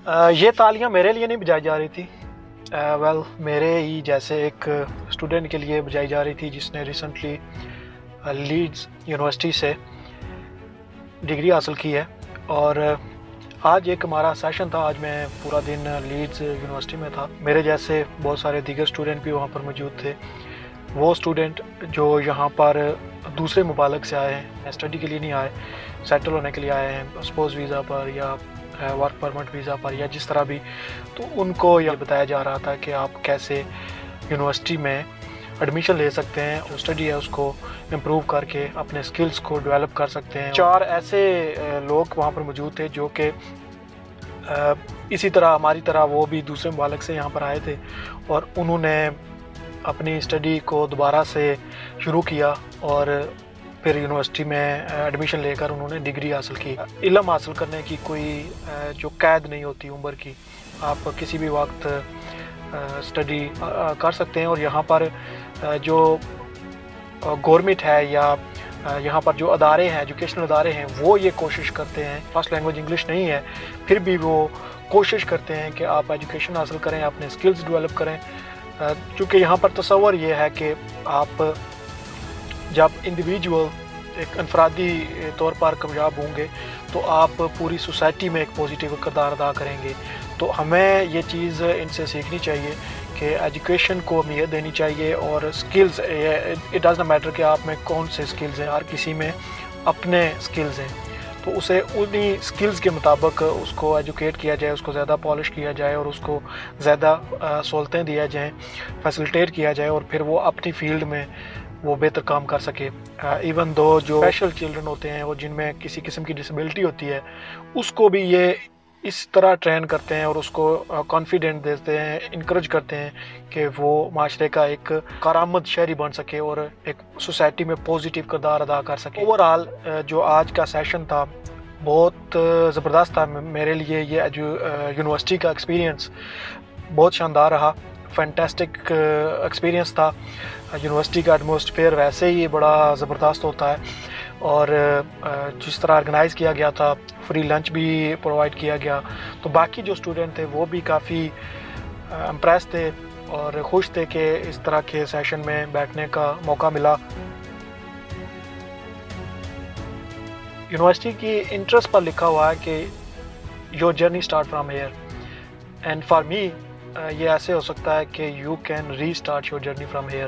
یہ تالیاں میرے لیے نہیں بجائی جا رہی تھی، میرے ہی جیسے ایک اسٹوڈنٹ کے لیے بجائی جا رہی تھی جس نے ریسنٹلی لیڈز یونیورسٹی سے ڈگری حاصل کی ہے۔ اور آج ایک ہمارا سیشن تھا، آج میں پورا دن لیڈز یونیورسٹی میں تھا۔ میرے جیسے بہت سارے دیگر اسٹوڈنٹ بھی وہاں پر موجود تھے۔ وہ اسٹوڈنٹ جو یہاں پر دوسرے ممالک سے آئے ہیں، اسٹڈی کے لیے نہیں آئے، سیٹل ہونے کے لیے آئے ہیں اسپوز ویزا پر یا ورک پرمٹ ویزا پر یا جس طرح بھی، تو ان کو یہ بتایا جا رہا تھا کہ آپ کیسے یونیورسٹی میں ایڈمیشن لے سکتے ہیں، جو اسٹڈی ہے اس کو امپروو کر کے اپنے سکلز کو ڈیولپ کر سکتے ہیں۔ 4 ایسے لوگ وہاں پر موجود تھے جو کہ اسی طرح ہماری طرح وہ بھی دوسرے ممالک سے یہاں پر آئے تھے، اور انہوں نے اپنی اسٹڈی کو دوبارہ سے شروع کیا اور پھر یونیورسٹی میں ایڈمیشن لے کر انہوں نے ڈگری حاصل کی۔ علم حاصل کرنے کی کوئی جو قید نہیں ہوتی عمر کی، آپ کسی بھی وقت اسٹڈی کر سکتے ہیں۔ اور یہاں پر جو گورنمنٹ ہے یا یہاں پر جو ادارے ہیں، ایجوکیشنل ادارے ہیں، وہ یہ کوشش کرتے ہیں، فرسٹ لینگویج انگلش نہیں ہے پھر بھی وہ کوشش کرتے ہیں کہ آپ ایجوکیشن حاصل کریں، اپنے سکلز ڈیولپ کریں، چونکہ یہاں پر تصور یہ ہے کہ آپ جب انڈیویجول ایک انفرادی طور پر کامیاب ہوں گے تو آپ پوری سوسائٹی میں ایک پوزیٹیو کردار ادا کریں گے۔ تو ہمیں یہ چیز ان سے سیکھنی چاہیے کہ ایجوکیشن کو اہمیت دینی چاہیے، اور skills it does not matter کہ آپ میں کون سے سکلز ہیں، ہر کسی میں اپنے سکلز ہیں، تو اسے انہی سکلز کے مطابق اس کو ایجوکیٹ کیا جائے، اس کو زیادہ پالش کیا جائے اور اس کو زیادہ سہولتیں دیا جائیں، فیسلٹیٹ کیا جائے، اور پھر وہ اپنی فیلڈ میں وہ بہتر کام کر سکے۔ ایون دو جو اسپیشل چلڈرن ہوتے ہیں اور جن میں کسی قسم کی ڈسیبلٹی ہوتی ہے، اس کو بھی یہ اس طرح ٹرین کرتے ہیں اور اس کو کانفیڈنٹ دیتے ہیں، انکریج کرتے ہیں کہ وہ معاشرے کا ایک کارآمد شہری بن سکے اور ایک سوسائٹی میں پوزیٹیو کردار ادا کر سکے۔ اوورآل جو آج کا سیشن تھا بہت زبردست تھا میرے لیے۔ یہ یونیورسٹی کا ایکسپیرینس بہت شاندار رہا، فینٹاسٹک ایکسپیرینس تھا۔ یونیورسٹی کا ایٹماسفیئر ویسے ہی بڑا زبردست ہوتا ہے، اور جس طرح آرگنائز کیا گیا تھا، فری لنچ بھی پرووائڈ کیا گیا، تو باقی جو اسٹوڈنٹ تھے وہ بھی کافی امپریس تھے اور خوش تھے کہ اس طرح کے سیشن میں بیٹھنے کا موقع ملا۔ یونیورسٹی کی انٹرسٹ پر لکھا ہوا ہے کہ your journey start from here, and for me یہ ایسے ہو سکتا ہے کہ you can restart your journey from hair.